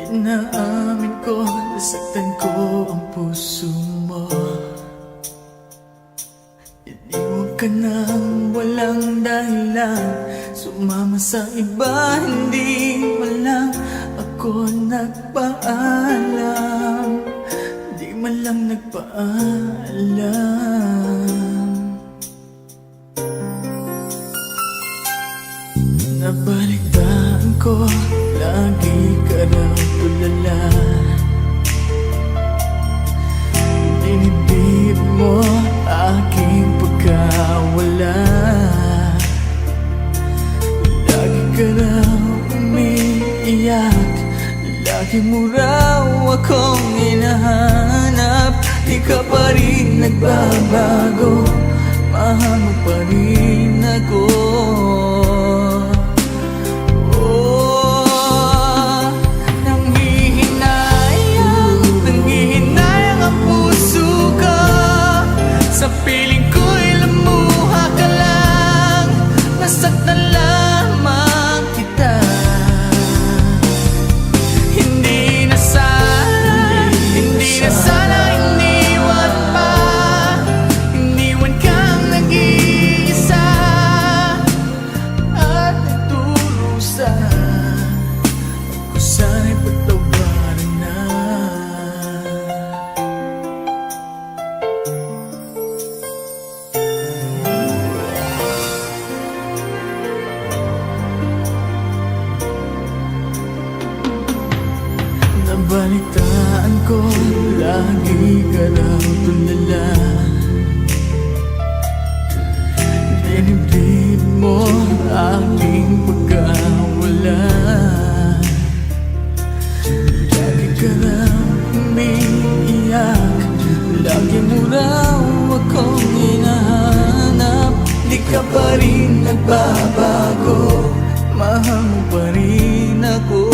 Inaamin ko, nasaktan ko ang puso mo. Iniwan ka nang walang dahilan, sumama sa iba, hindi man lang ako nagpaalam. Di man lang nagpaalam. Nabalitaan ko, lagi ka raw tulala. Dinibdib mo aking pagkawala. Lagi ka raw umiiyak, lagi mo raw akong hinahanap. Di ka pa rin nagbabago, mahal mo pa rin ako. Sa piling ko'y lumuha ka lang, nasaktan lamang kita. Hindi na sana iniwan pa. Iniwan kang nag-iisa at nagdurusa. Ako sana'y patawarin na. Nabalitaan ko, lagi ka raw tulala. Dinibdib mo aking pagkawala. Lagi ka raw umiiyak, lagi mo raw akong hinahanap. Di ka pa rin nagbabago, mahal mo pa rin ako.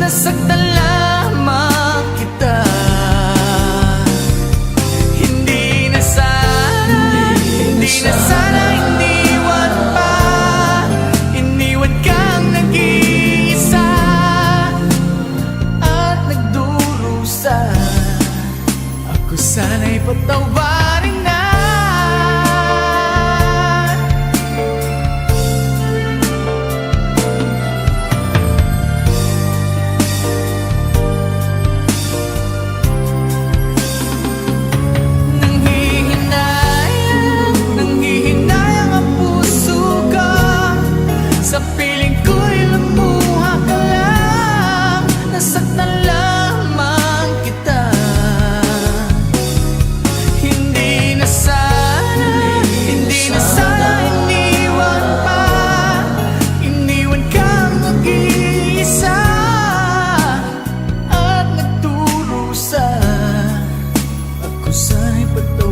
Nasaktan lamang kita. Hindi na sana iniwan pa. Iniwan kang nag-iisa at nagdurusa. Ako sana'y patawarin na. Sa piling ko'y lumuha ka lang, nasaktan lamang kita. Hindi na sana iniwan pa. Iniwan kang nag-iisa at nagdurusa. Ako sana'y patawarin.